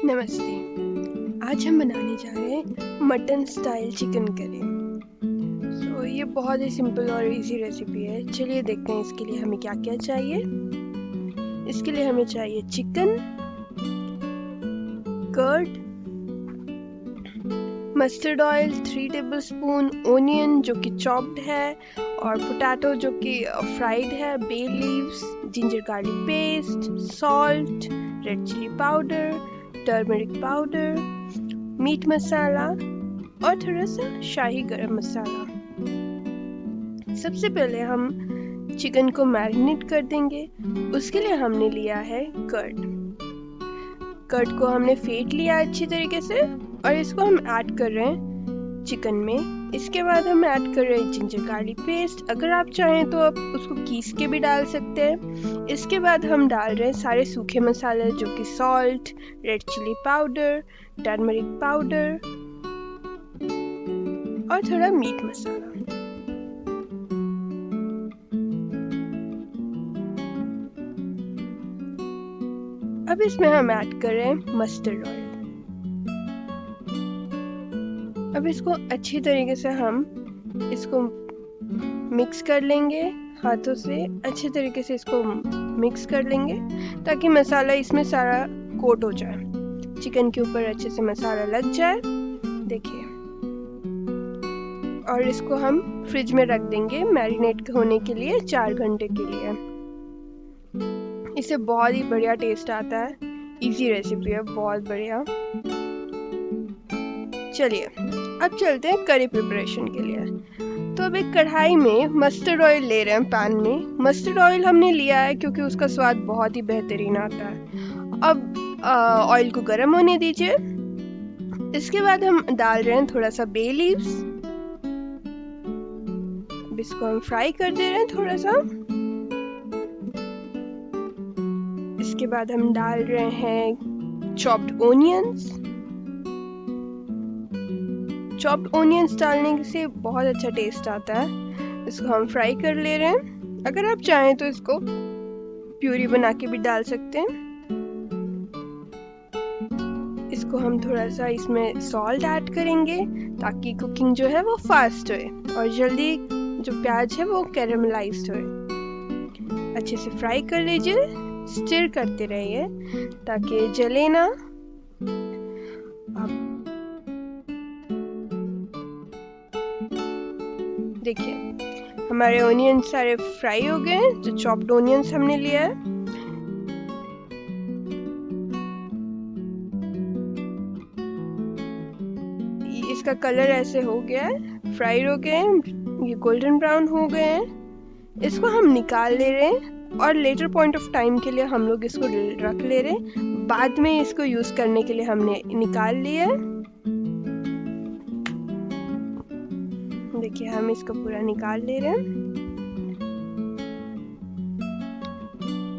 नमस्ते। आज हम बनाने जा रहे हैं मटन स्टाइल चिकन करी। ये बहुत ही सिंपल और इजी रेसिपी है। चलिए देखते हैं इसके लिए हमें क्या क्या चाहिए। इसके लिए हमें चाहिए chicken, curd, mustard oil 3 tablespoon, onion जो कि चॉप्ड है और पोटैटो जो कि फ्राइड है, bay leaves, ginger garlic paste, salt, red chilli powder, turmeric powder, meat masala और थोड़ा सा शाही गरम मसाला। सबसे पहले हम चिकन को मैरिनेट कर देंगे। उसके लिए हमने लिया है कर्ड। कर्ड को हमने फेंट लिया अच्छी तरीके से और इसको हम ऐड कर रहे हैं चिकन में। इसके बाद हम ऐड कर रहे हैं जिंजर गार्लिक पेस्ट। अगर आप चाहें तो आप उसको कीस के भी डाल सकते हैं। इसके बाद हम डाल रहे हैं सारे सूखे मसाले जो कि salt, red chilli powder, turmeric powder और थोड़ा मीट मसाला। अब इसमें हम ऐड कर रहे हैं मस्टर्ड ऑयल। अब इसको अच्छी तरीके से हम इसको मिक्स कर लेंगे हाथों से। अच्छे तरीके से इसको मिक्स कर लेंगे ताकि मसाला इसमें सारा कोट हो जाए, चिकन के ऊपर अच्छे से मसाला लग जाए। देखिए, और इसको हम फ्रिज में रख देंगे मैरिनेट होने के लिए 4 घंटे के लिए। इससे बहुत ही बढ़िया टेस्ट आता है। इजी रेसिपी है, बहुत बढ़िया। चलिए अब चलते हैं करी प्रिपरेशन के लिए। तो अब एक कढ़ाई में मस्टर्ड ऑयल ले रहे हैं पैन में। मस्टर्ड ऑयल हमने लिया है क्योंकि उसका स्वाद बहुत ही बेहतरीन आता है। अब ऑयल को गर्म होने दीजिए। इसके बाद हम डाल रहे हैं थोड़ा सा बे लीव्स। इसको हम फ्राई कर दे रहे हैं थोड़ा सा। इसके बाद हम डाल रहे हैं चॉप्ड ओनियंस। चॉप्ड ओनियंस डालने से बहुत अच्छा टेस्ट आता है। इसको हम फ्राई कर ले रहे हैं। अगर आप चाहें तो इसको प्यूरी बना के भी डाल सकते हैं। इसको हम थोड़ा सा इसमें सॉल्ट ऐड करेंगे ताकि कुकिंग जो है वो फास्ट होए और जल्दी जो प्याज है वो कैरेमलाइज्ड होए। अच्छे से फ्राई कर लीजिए, स्टिर करते रहिए ताकि जले ना। देखिए हमारे ओनियन सारे फ्राई हो गए। जो चॉप्ड ओनियंस हमने लिया है, इसका कलर ऐसे हो गया है, फ्राई हो गए, ये गोल्डन ब्राउन हो गए हैं। इसको हम निकाल ले रहे हैं और लेटर पॉइंट ऑफ टाइम के लिए हम लोग इसको रख ले रहे हैं। बाद में इसको यूज करने के लिए हमने निकाल लिया है। देखिए हम इसको पूरा निकाल ले रहे हैं।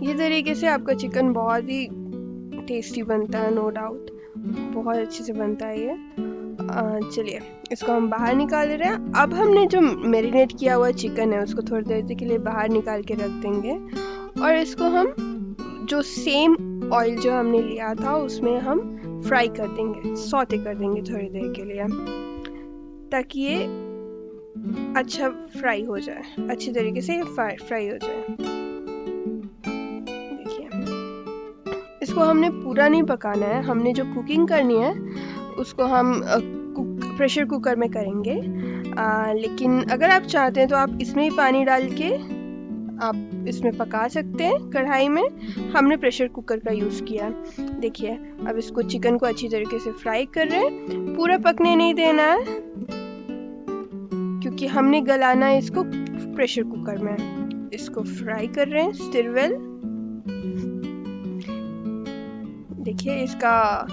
ये तरीके से आपका चिकन बहुत ही टेस्टी बनता है, नो डाउट बहुत अच्छे से बनता है ये। चलिए इसको हम बाहर निकाल ले रहे हैं। अब हमने जो मैरिनेट किया हुआ चिकन है उसको थोड़ी देर के लिए बाहर निकाल के रख देंगे और इसको हम जो सेम ऑयल जो हमने लिया था उसमें हम फ्राई कर देंगे, सौते कर देंगे थोड़ी देर के लिए ताकि ये अच्छा फ्राई हो जाए, अच्छी तरीके से फ्राई हो जाए। देखिए इसको हमने पूरा नहीं पकाना है। हमने जो कुकिंग करनी है उसको हम प्रेशर कुकर में करेंगे। लेकिन अगर आप चाहते हैं तो आप इसमें ही पानी डाल के आप इसमें पका सकते हैं कढ़ाई में। हमने प्रेशर कुकर का यूज़ किया। देखिए अब इसको चिकन को अच्छी तरीके से फ्राई कर रहे हैं। पूरा पकने नहीं देना है क्योंकि हमने गलाना है इसको प्रेशर कुकर में। इसको फ्राई कर रहे हैं स्टिर वेल। देखिए इसका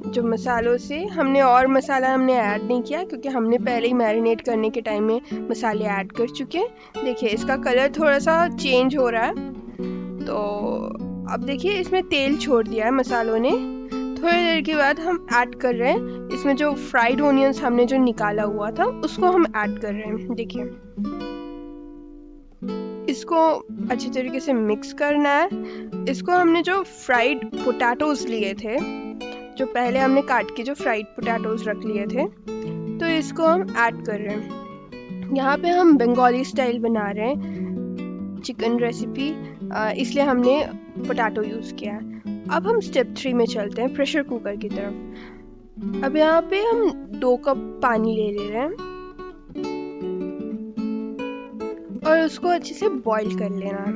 जो मसालों से हमने और मसाला हमने ऐड नहीं किया क्योंकि हमने पहले ही मैरिनेट करने के टाइम में मसाले ऐड कर चुके हैं। देखिए इसका कलर थोड़ा सा चेंज हो रहा है। तो अब देखिए इसमें तेल छोड़ दिया है मसालों ने। थोड़ी देर के बाद हम ऐड कर रहे हैं इसमें जो फ्राइड ओनियंस हमने जो निकाला हुआ था उसको हम ऐड कर रहे हैं। देखिए इसको अच्छी तरीके से मिक्स करना है। इसको हमने जो फ्राइड पोटैटोज लिए थे, जो पहले हमने काट के जो फ्राइड पोटैटोज रख लिए थे, तो इसको हम ऐड कर रहे हैं। यहाँ पे हम बंगाली स्टाइल बना रहे हैं चिकन रेसिपी, इसलिए हमने पोटैटो यूज़ किया है। अब हम स्टेप 3 में चलते हैं, प्रेशर कुकर की तरफ। अब यहाँ पे हम 2 कप पानी ले रहे हैं और उसको अच्छे से बॉईल कर लेना है।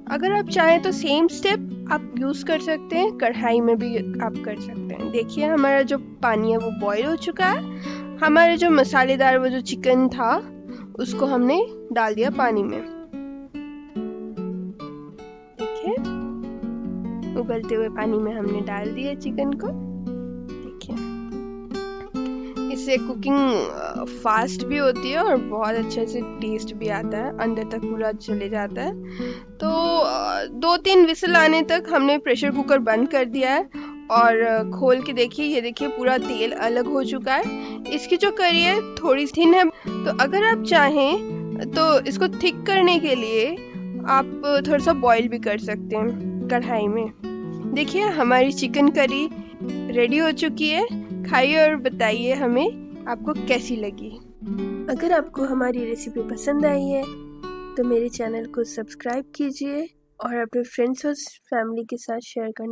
अगर आप चाहें तो सेम स्टेप आप यूज़ कर सकते हैं, कढ़ाई में भी आप कर सकते हैं। देखिए हमारा जो पानी है वो बॉईल हो चुका है। हमारे जो मसालेदार वो जो चिकन था उसको हमने डाल दिया पानी में। देखिए उबलते हुए पानी में हमने डाल दिया चिकन को। देखिए इससे कुकिंग फास्ट भी होती है और बहुत अच्छे से टेस्ट भी आता है, अंदर तक पूरा चले जाता है। तो 2-3 विसल आने तक हमने प्रेशर कुकर बंद कर दिया है और खोल के देखिए, ये देखिए पूरा तेल अलग हो चुका है। इसकी जो करी है थोड़ी थिन है, तो अगर आप चाहें तो इसको थिक करने के लिए आप थोड़ा सा बॉईल भी कर सकते हैं कढ़ाई में। देखिए हमारी चिकन करी रेडी हो चुकी है। खाइए और बताइए हमें आपको कैसी लगी। अगर आपको हमारी रेसिपी पसंद आई है तो मेरे चैनल को सब्सक्राइब कीजिए और अपने फ्रेंड्स और फैमिली के साथ शेयर करना